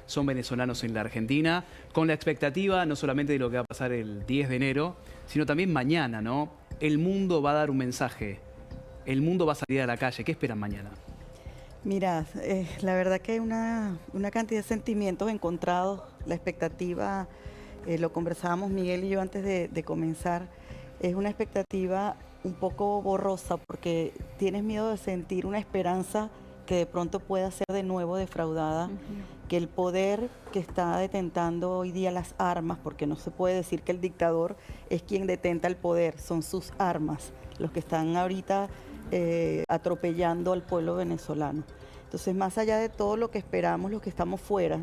son venezolanos en la Argentina, con la expectativa no solamente de lo que va a pasar el 10 de enero, sino también mañana, ¿no? El mundo va a dar un mensaje, el mundo va a salir a la calle. ¿Qué esperan mañana? Mira, la verdad que hay una cantidad de sentimientos encontrados, la expectativa, lo conversábamos Miguel y yo antes de comenzar, es una expectativa un poco borrosa porque tienes miedo de sentir una esperanza que de pronto pueda ser de nuevo defraudada, que el poder que está detentando hoy día las armas, porque no se puede decir que el dictador es quien detenta el poder, son sus armas los que están ahorita atropellando al pueblo venezolano. Entonces, más allá de todo lo que esperamos, los que estamos fuera,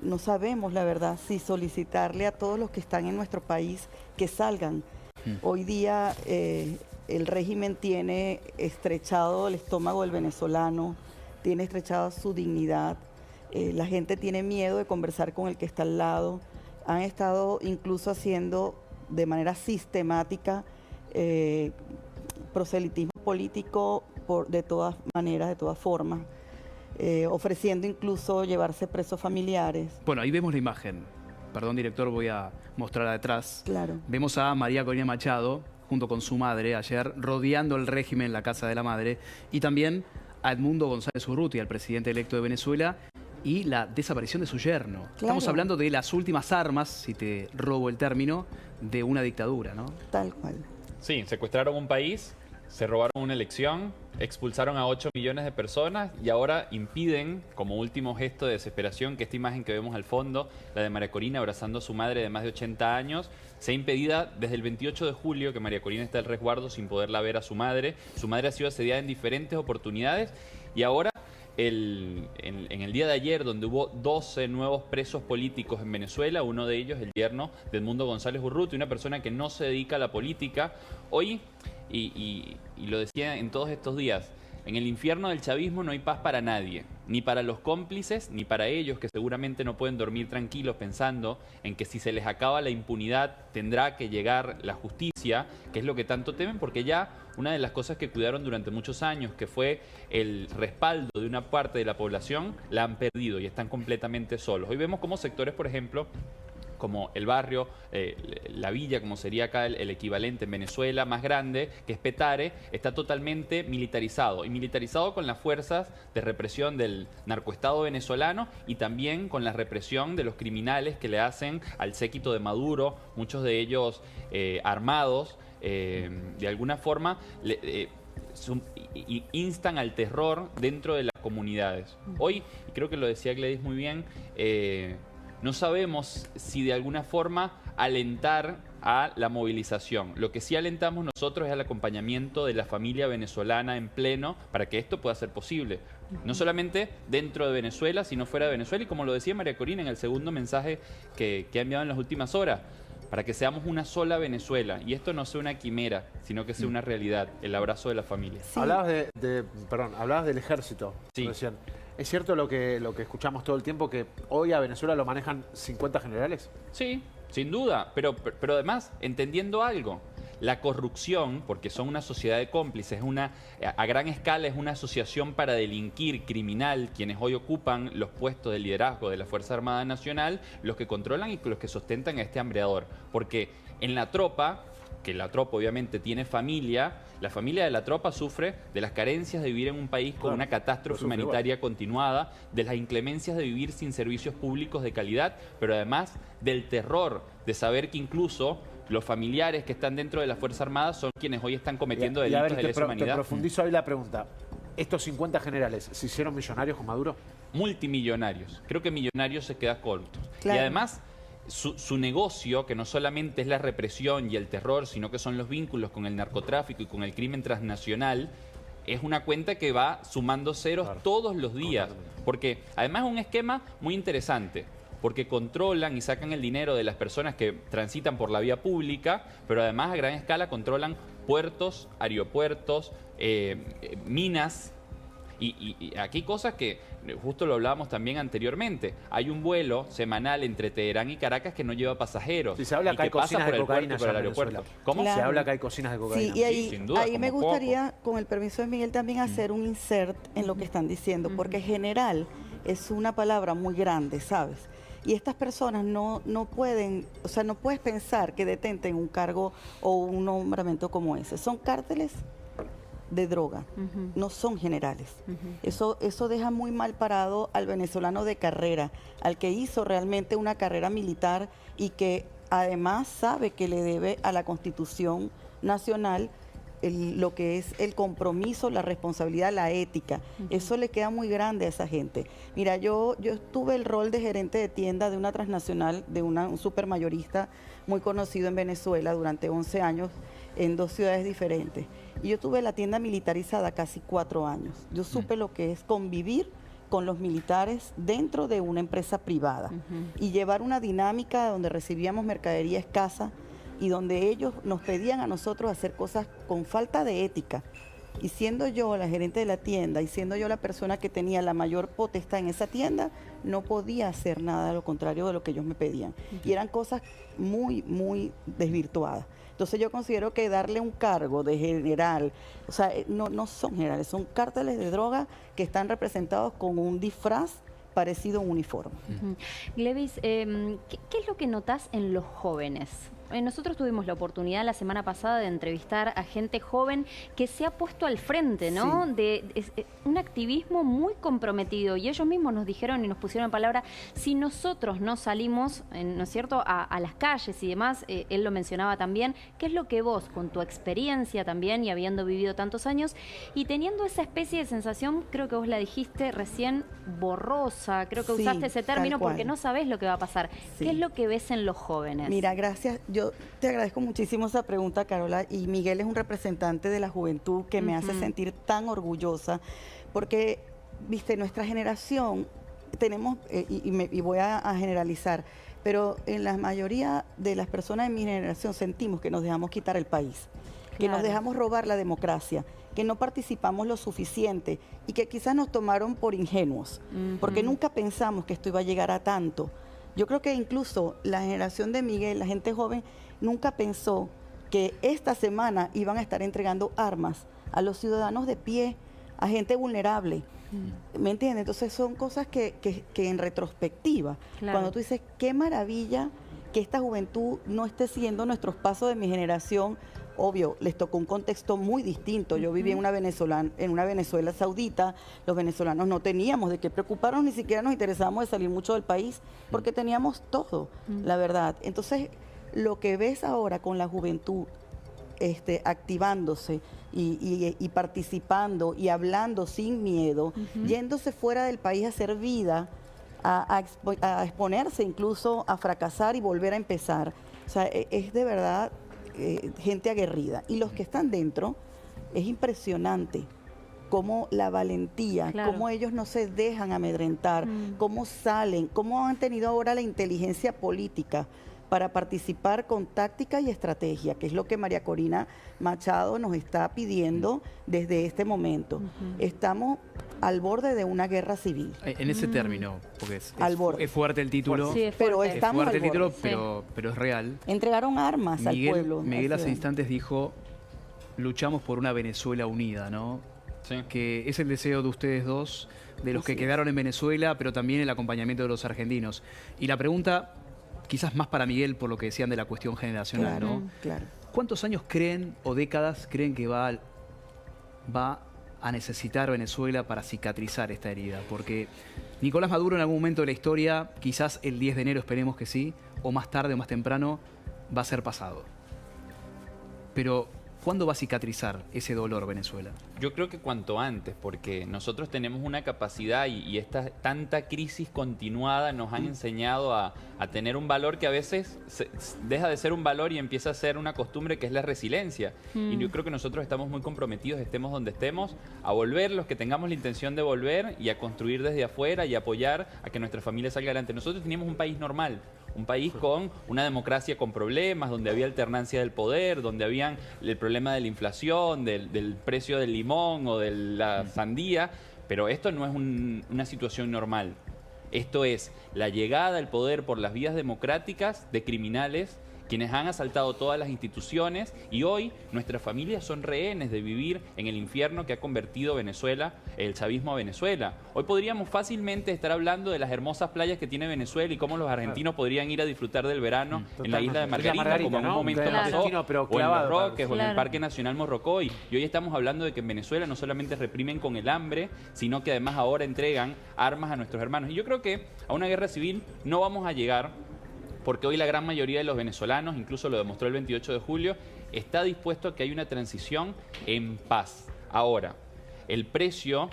no sabemos, la verdad, si solicitarle a todos los que están en nuestro país que salgan. Hoy día el régimen tiene estrechado el estómago del venezolano, tiene estrechado su dignidad, la gente tiene miedo de conversar con el que está al lado, han estado incluso haciendo de manera sistemática proselitismo político de todas maneras, de todas formas, ofreciendo incluso llevarse presos familiares. Bueno, ahí vemos la imagen. Perdón, director, voy a mostrarla detrás. Claro. Vemos a María Corina Machado, junto con su madre, ayer, rodeando el régimen en la casa de la madre, y también a Edmundo González Urrutia, el presidente electo de Venezuela, y la desaparición de su yerno. Claro. Estamos hablando de las últimas armas, si te robo el término, de una dictadura, ¿no? Tal cual. Sí, secuestraron un país, se robaron una elección, expulsaron a 8 millones de personas y ahora impiden, como último gesto de desesperación, que esta imagen que vemos al fondo, la de María Corina abrazando a su madre de más de 80 años, sea impedida desde el 28 de julio, que María Corina está al resguardo sin poderla ver a su madre. Su madre ha sido asediada en diferentes oportunidades y ahora, en el día de ayer, donde hubo 12 nuevos presos políticos en Venezuela, uno de ellos el yerno de Edmundo González Urrutia, una persona que no se dedica a la política. Hoy, y lo decía en todos estos días, en el infierno del chavismo no hay paz para nadie, ni para los cómplices, ni para ellos que seguramente no pueden dormir tranquilos pensando en que si se les acaba la impunidad tendrá que llegar la justicia, que es lo que tanto temen, porque ya una de las cosas que cuidaron durante muchos años, que fue el respaldo de una parte de la población, la han perdido y están completamente solos. Hoy vemos cómo sectores, por ejemplo, como el barrio, la villa, como sería acá el equivalente en Venezuela más grande, que es Petare, está totalmente militarizado. Y militarizado con las fuerzas de represión del narcoestado venezolano y también con la represión de los criminales que le hacen al séquito de Maduro, muchos de ellos armados, de alguna forma instan al terror dentro de las comunidades. Hoy, y creo que lo decía Gladys muy bien, no sabemos si de alguna forma alentar a la movilización. Lo que sí alentamos nosotros es el acompañamiento de la familia venezolana en pleno para que esto pueda ser posible. No solamente dentro de Venezuela, sino fuera de Venezuela. Y como lo decía María Corina en el segundo mensaje que ha enviado en las últimas horas, para que seamos una sola Venezuela. Y esto no sea una quimera, sino que sea una realidad, el abrazo de la familia. Sí. Hablabas del ejército. Sí. Recién. ¿Es cierto lo que escuchamos todo el tiempo, que hoy a Venezuela lo manejan 50 generales? Sí, sin duda, pero además entendiendo algo. La corrupción, porque son una sociedad de cómplices, a gran escala es una asociación para delinquir criminal, quienes hoy ocupan los puestos de liderazgo de la Fuerza Armada Nacional, los que controlan y los que sustentan a este hambreador. Porque en la tropa, que la tropa obviamente tiene familia, la familia de la tropa sufre de las carencias de vivir en un país con una catástrofe humanitaria continuada, de las inclemencias de vivir sin servicios públicos de calidad, pero además del terror de saber que incluso los familiares que están dentro de la Fuerza Armada son quienes hoy están cometiendo delitos de lesa humanidad. Te profundizo ahí la pregunta. ¿Estos 50 generales se hicieron millonarios con Maduro? Multimillonarios. Creo que millonarios se queda cortos. Claro. Y además, su negocio, que no solamente es la represión y el terror, sino que son los vínculos con el narcotráfico y con el crimen transnacional, es una cuenta que va sumando ceros todos los días. Porque además es un esquema muy interesante, porque controlan y sacan el dinero de las personas que transitan por la vía pública, pero además a gran escala controlan puertos, aeropuertos, minas. Y aquí hay cosas que, justo lo hablábamos también anteriormente, hay un vuelo semanal entre Teherán y Caracas que no lleva pasajeros. Sí, se habla que hay cocinas de cocaína por el aeropuerto. ¿Cómo? Claro. Se habla que hay cocinas de cocaína. Sí, y ahí, sin duda, ahí me como gustaría, con el permiso de Miguel, también hacer un insert en lo que están diciendo, porque en general es una palabra muy grande, ¿sabes? Y estas personas no pueden, o sea, no puedes pensar que detenten un cargo o un nombramiento como ese. Son cárteles de droga, no son generales. Eso deja muy mal parado al venezolano de carrera, al que hizo realmente una carrera militar y que además sabe que le debe a la Constitución Nacional lo que es el compromiso, la responsabilidad, la ética. Eso le queda muy grande a esa gente. Mira, yo tuve el rol de gerente de tienda de una transnacional, de un supermayorista muy conocido en Venezuela durante 11 años en 2 ciudades diferentes. Y yo tuve la tienda militarizada casi 4 años. Yo supe lo que es convivir con los militares dentro de una empresa privada y llevar una dinámica donde recibíamos mercadería escasa y donde ellos nos pedían a nosotros hacer cosas con falta de ética. Y siendo yo la gerente de la tienda y siendo yo la persona que tenía la mayor potestad en esa tienda, no podía hacer nada de lo contrario de lo que ellos me pedían. Y eran cosas muy, muy desvirtuadas. Entonces yo considero que darle un cargo de general, o sea, no son generales, son cárteles de droga que están representados con un disfraz parecido a un uniforme. Glevis, ¿qué es lo que notas en los jóvenes? Nosotros tuvimos la oportunidad la semana pasada de entrevistar a gente joven que se ha puesto al frente, ¿no? Sí. De un activismo muy comprometido, y ellos mismos nos dijeron y nos pusieron en palabra, si nosotros no salimos, ¿no es cierto?, a las calles y demás, él lo mencionaba también, ¿qué es lo que vos, con tu experiencia también y habiendo vivido tantos años y teniendo esa especie de sensación, creo que vos la dijiste recién, borrosa, creo que usaste ese término porque no sabés lo que va a pasar? Sí. ¿Qué es lo que ves en los jóvenes? Mira, gracias. Yo te agradezco muchísimo esa pregunta, Carola, y Miguel es un representante de la juventud que me hace sentir tan orgullosa, porque, viste, nuestra generación, tenemos, y voy a generalizar, pero en la mayoría de las personas de mi generación sentimos que nos dejamos quitar el país, que nos dejamos robar la democracia, que no participamos lo suficiente y que quizás nos tomaron por ingenuos, porque nunca pensamos que esto iba a llegar a tanto. Yo creo que incluso la generación de Miguel, la gente joven, nunca pensó que esta semana iban a estar entregando armas a los ciudadanos de pie, a gente vulnerable. ¿Me entiendes? Entonces son cosas que en retrospectiva, cuando tú dices, qué maravilla que esta juventud no esté siguiendo nuestros pasos de mi generación. Obvio, les tocó un contexto muy distinto. Yo viví en una Venezuela saudita, los venezolanos no teníamos de qué preocuparnos, ni siquiera nos interesábamos de salir mucho del país, porque teníamos todo, la verdad. Entonces, lo que ves ahora con la juventud activándose y participando y hablando sin miedo, yéndose fuera del país a hacer vida, a exponerse incluso a fracasar y volver a empezar. O sea, es de verdad gente aguerrida. Y los que están dentro, es impresionante cómo la valentía, cómo ellos no se dejan amedrentar, cómo salen, cómo han tenido ahora la inteligencia política para participar con táctica y estrategia, que es lo que María Corina Machado nos está pidiendo desde este momento. Estamos al borde de una guerra civil. En ese término, porque es fuerte el título. Sí, pero estamos fuerte al el título, borde. pero es real. Entregaron armas al pueblo. Miguel hace instantes dijo, luchamos por una Venezuela unida, ¿no? Sí. Que es el deseo de ustedes dos, de los que quedaron en Venezuela, pero también el acompañamiento de los argentinos. Y la pregunta, quizás más para Miguel, por lo que decían de la cuestión generacional, ¿no? Claro. ¿Cuántos años creen o décadas creen que va a necesitar Venezuela para cicatrizar esta herida? Porque Nicolás Maduro en algún momento de la historia, quizás el 10 de enero, esperemos que sí, o más tarde o más temprano, va a ser pasado. Pero, ¿cuándo va a cicatrizar ese dolor Venezuela? Yo creo que cuanto antes, porque nosotros tenemos una capacidad y esta tanta crisis continuada nos han enseñado a tener un valor que a veces deja de ser un valor y empieza a ser una costumbre, que es la resiliencia. Y yo creo que nosotros estamos muy comprometidos, estemos donde estemos, a volver, los que tengamos la intención de volver, y a construir desde afuera y apoyar a que nuestra familia salga adelante. Nosotros teníamos un país normal, un país con una democracia con problemas, donde había alternancia del poder, donde había el problema de la inflación, del precio del limón o de la sandía, pero esto no es una situación normal. Esto es la llegada al poder por las vías democráticas de criminales quienes han asaltado todas las instituciones y hoy nuestras familias son rehenes de vivir en el infierno que ha convertido Venezuela, el chavismo a Venezuela. Hoy podríamos fácilmente estar hablando de las hermosas playas que tiene Venezuela y cómo los argentinos podrían ir a disfrutar del verano en la isla de Margarita, como en un momento pasó, o en Los Roques, o en el Parque Nacional Morrocoy. Y hoy estamos hablando de que en Venezuela no solamente reprimen con el hambre, sino que además ahora entregan armas a nuestros hermanos. Y yo creo que a una guerra civil no vamos a llegar, porque hoy la gran mayoría de los venezolanos, incluso lo demostró el 28 de julio, está dispuesto a que haya una transición en paz. Ahora, el precio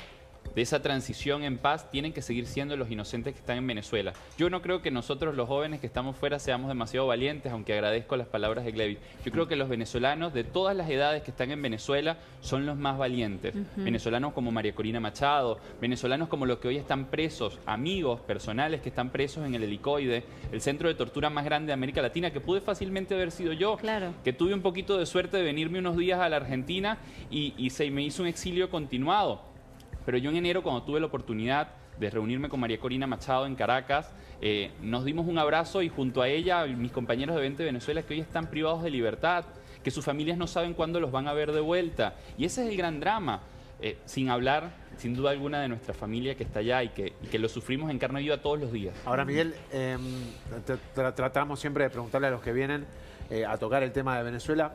de esa transición en paz tienen que seguir siendo los inocentes que están en Venezuela. Yo no creo que nosotros los jóvenes que estamos fuera seamos demasiado valientes, aunque agradezco las palabras de Glevis. Yo creo que los venezolanos de todas las edades que están en Venezuela son los más valientes. Venezolanos como María Corina Machado, venezolanos como los que hoy están presos, amigos personales que están presos en el Helicoide, el centro de tortura más grande de América Latina, que pude fácilmente haber sido yo, que tuve un poquito de suerte de venirme unos días a la Argentina y se me hizo un exilio continuado. Pero yo en enero, cuando tuve la oportunidad de reunirme con María Corina Machado en Caracas, nos dimos un abrazo y junto a ella, mis compañeros de 20 Venezuela que hoy están privados de libertad, que sus familias no saben cuándo los van a ver de vuelta. Y ese es el gran drama, sin hablar, sin duda alguna, de nuestra familia que está allá y que lo sufrimos en carne viva todos los días. Ahora, Miguel, tratamos siempre de preguntarle a los que vienen a tocar el tema de Venezuela,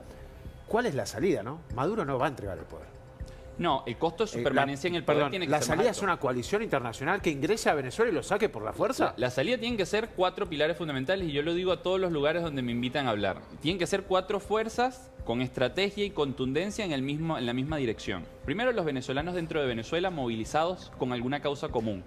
¿cuál es la salida, no? Maduro no va a entregar el poder. No, el costo de su permanencia en el poder tiene que ser ¿La salida más es una coalición internacional que ingrese a Venezuela y lo saque por la fuerza? La salida tienen que ser 4 pilares fundamentales y yo lo digo a todos los lugares donde me invitan a hablar. Tienen que ser 4 fuerzas con estrategia y contundencia en la misma dirección. Primero, los venezolanos dentro de Venezuela movilizados con alguna causa común.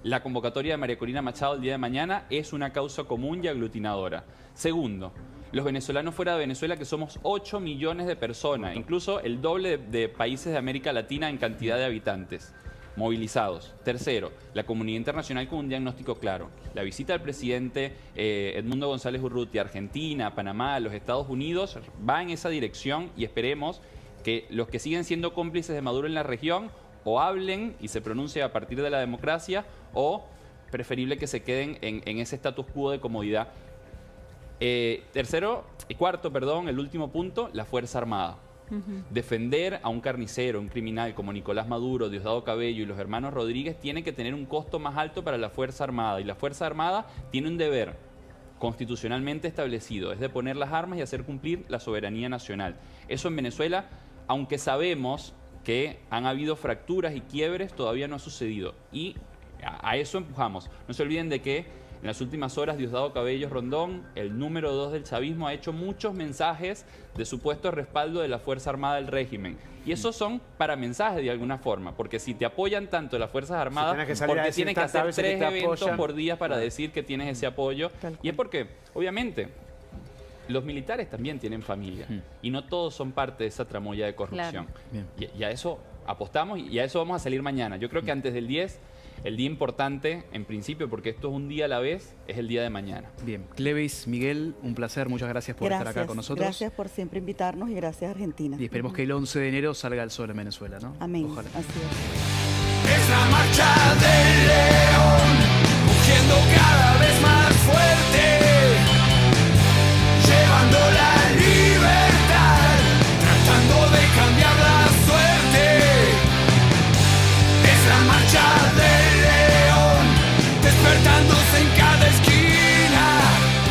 La convocatoria de María Corina Machado el día de mañana es una causa común y aglutinadora. Segundo, los venezolanos fuera de Venezuela, que somos 8 millones de personas, incluso el doble de países de América Latina en cantidad de habitantes, movilizados. Tercero, la comunidad internacional con un diagnóstico claro. La visita del presidente Edmundo González Urrutia a Argentina, a Panamá, a los Estados Unidos, va en esa dirección y esperemos que los que siguen siendo cómplices de Maduro en la región o hablen y se pronuncien a partir de la democracia o preferible que se queden en ese status quo de comodidad. Cuarto, el último punto, la Fuerza Armada. Defender a un carnicero, un criminal como Nicolás Maduro, Diosdado Cabello y los hermanos Rodríguez tiene que tener un costo más alto para la Fuerza Armada. Y la Fuerza Armada tiene un deber constitucionalmente establecido, es de poner las armas y hacer cumplir la soberanía nacional. Eso en Venezuela, aunque sabemos que han habido fracturas y quiebres, todavía no ha sucedido. Y a eso empujamos. No se olviden de que en las últimas horas, Diosdado Cabello Rondón, el número 2 del chavismo, ha hecho muchos mensajes de supuesto respaldo de la Fuerza Armada del régimen. Y esos son para mensajes de alguna forma, porque si te apoyan tanto las Fuerzas Armadas, porque tienes que hacer 3 eventos por día para decir que tienes ese apoyo. Y es porque, obviamente, los militares también tienen familia y no todos son parte de esa tramoya de corrupción. Y a eso apostamos y a eso vamos a salir mañana. Yo creo que antes del 10... el día importante, en principio, porque esto es un día a la vez, es el día de mañana. Bien. Glevis, Miguel, un placer. Muchas gracias por estar acá con nosotros. Gracias por siempre invitarnos y gracias, Argentina. Y esperemos que el 11 de enero salga el sol en Venezuela, ¿no? Amén. Ojalá. Así es. Es la marcha del león, rugiendo cada vez más fuerte.